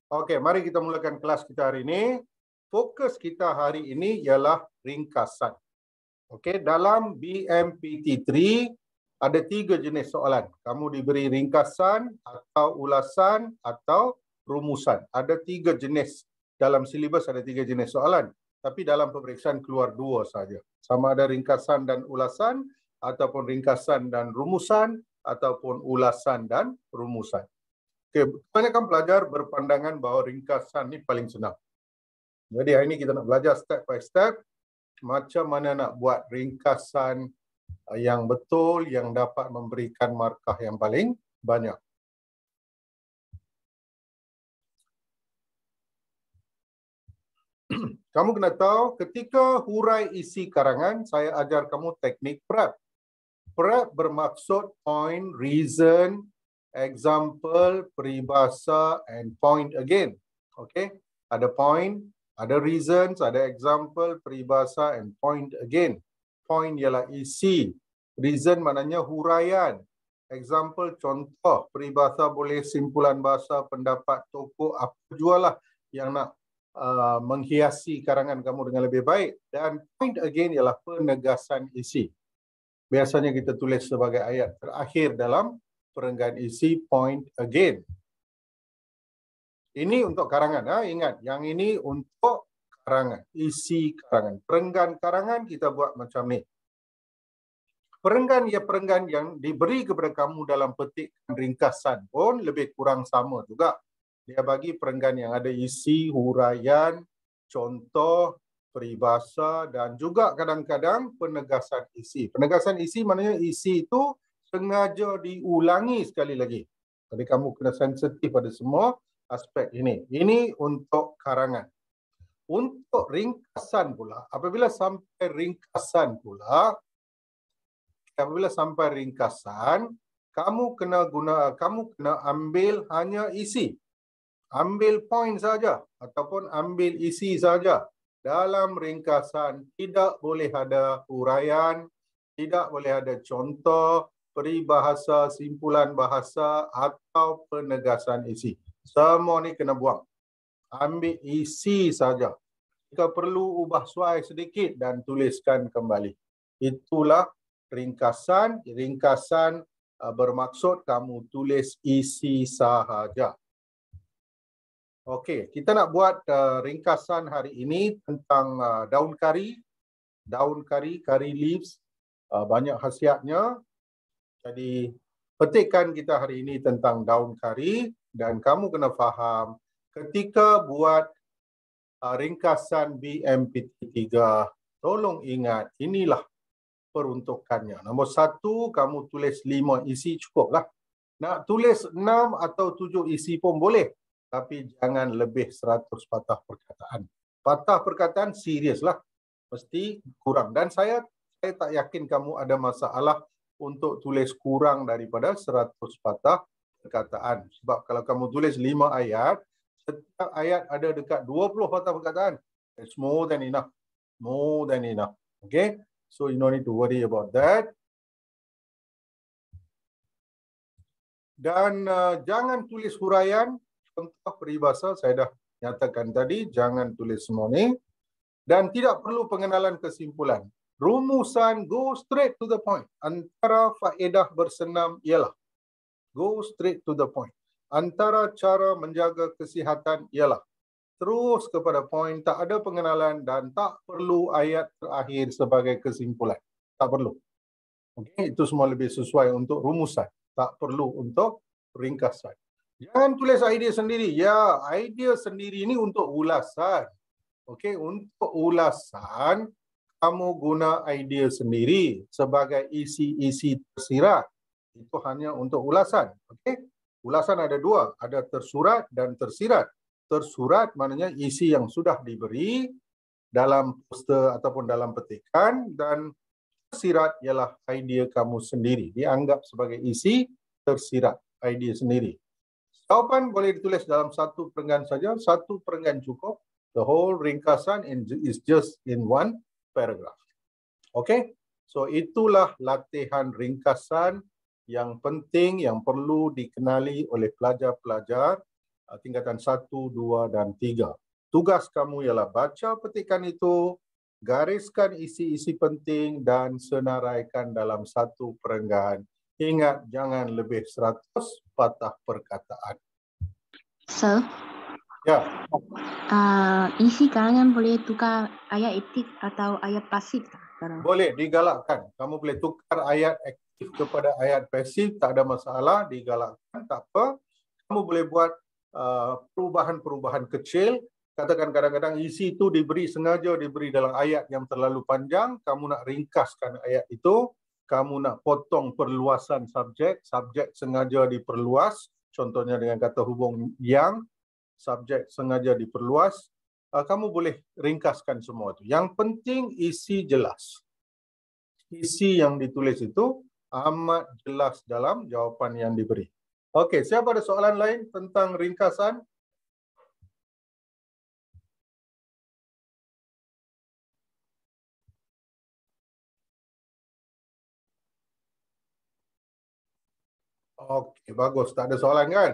Okey, mari kita mulakan kelas kita hari ini. Fokus kita hari ini ialah ringkasan. Okey, dalam BMPT3 ada 3 jenis soalan. Kamu diberi ringkasan atau ulasan atau rumusan. Ada 3 jenis. Dalam silibus ada 3 jenis soalan. Tapi dalam peperiksaan keluar 2 saja. Sama ada ringkasan dan ulasan, ataupun ringkasan dan rumusan, ataupun ulasan dan rumusan. Okay, kebanyakan pelajar berpandangan bahawa ringkasan ni paling senang. Jadi hari ini kita nak belajar step by step macam mana nak buat ringkasan yang betul yang dapat memberikan markah yang paling banyak. Kamu kena tahu ketika hurai isi karangan, saya ajar kamu teknik prep. Prep bermaksud point, reason, example, peribahasa, and point again. Okay, ada point, ada reasons, ada example, peribahasa, and point again. Point ialah isi. Reason maknanya huraian. Example, contoh. Peribahasa boleh simpulan bahasa, pendapat tokoh, apa jualah yang nak menghiasi karangan kamu dengan lebih baik. Dan point again ialah penegasan isi. Biasanya kita tulis sebagai ayat terakhir dalam perenggan isi, point again. Ini untuk karangan. Ingat, yang ini untuk karangan, isi karangan. Perenggan karangan kita buat macam ni. Perenggan yang diberi kepada kamu dalam petikan ringkasan pun lebih kurang sama juga. Dia bagi perenggan yang ada isi, huraian, contoh, peribahasa dan juga kadang-kadang penegasan isi. Penegasan isi maknanya isi itu sengaja diulangi sekali lagi. Jadi kamu kena sensitif pada semua aspek ini. Ini untuk karangan. Untuk ringkasan pula, apabila sampai ringkasan, kamu kena ambil hanya isi. Ambil point saja ataupun ambil isi saja. Dalam ringkasan tidak boleh ada huraian, tidak boleh ada contoh, peribahasa, simpulan bahasa atau penegasan isi. Semua ni kena buang. Ambil isi saja. Jika perlu ubah suai sedikit dan tuliskan kembali. Itulah ringkasan. Ringkasan bermaksud kamu tulis isi sahaja. Okey, kita nak buat ringkasan hari ini tentang daun kari. Daun kari, curry leaves, banyak khasiatnya. Jadi, petikan kita hari ini tentang daun kari dan kamu kena faham ketika buat ringkasan BMPT3, tolong ingat inilah peruntukannya. Nombor 1, kamu tulis 5 isi cukuplah. Nak tulis 6 atau 7 isi pun boleh. Tapi jangan lebih 100 patah perkataan. Patah perkataan seriuslah. Mesti kurang. Dan saya tak yakin kamu ada masalah untuk tulis kurang daripada 100 patah perkataan. Sebab kalau kamu tulis 5 ayat, setiap ayat ada dekat 20 patah perkataan. It's more than enough. More than enough. Okay? So you don't need to worry about that. Dan jangan tulis huraian. Contoh peribahasa saya dah nyatakan tadi, jangan tulis semua ni. Dan tidak perlu pengenalan kesimpulan. Rumusan, go straight to the point. Antara faedah bersenam ialah go straight to the point. Antara cara menjaga kesihatan ialah terus kepada point, tak ada pengenalan dan tak perlu ayat terakhir sebagai kesimpulan. Tak perlu. Okay, itu semua lebih sesuai untuk rumusan. Tak perlu untuk ringkasan. Jangan tulis idea sendiri. Ya, idea sendiri ini untuk ulasan. Okey, untuk ulasan, kamu guna idea sendiri sebagai isi-isi tersirat. Itu hanya untuk ulasan. Okey, ulasan ada 2. Ada tersurat dan tersirat. Tersurat maknanya isi yang sudah diberi dalam poster ataupun dalam petikan. Dan tersirat ialah idea kamu sendiri. Dianggap sebagai isi tersirat, idea sendiri. Jawapan boleh ditulis dalam 1 perenggan saja, 1 perenggan cukup. The whole ringkasan is just in 1 paragraph. Okay? So itulah latihan ringkasan yang penting, yang perlu dikenali oleh pelajar-pelajar tingkatan 1, 2 dan 3. Tugas kamu ialah baca petikan itu, gariskan isi-isi penting dan senaraikan dalam satu perenggan. Ingat, jangan lebih 100 patah perkataan. Sir, Ya, isi karangan boleh tukar ayat aktif atau ayat pasif tak? boleh digalakkan. Kamu boleh tukar ayat aktif kepada ayat pasif, tak ada masalah, digalakkan, tak apa. Kamu boleh buat perubahan-perubahan kecil. Katakan kadang-kadang isi itu sengaja diberi dalam ayat yang terlalu panjang, kamu nak ringkaskan ayat itu, kamu nak potong perluasan subjek sengaja diperluas, contohnya dengan kata hubung yang, subjek sengaja diperluas, kamu boleh ringkaskan semua itu. Yang penting isi jelas. Isi yang ditulis itu amat jelas dalam jawapan yang diberi. Okey, siapa ada soalan lain tentang ringkasan? Okey, bagus. Tak ada soalan kan?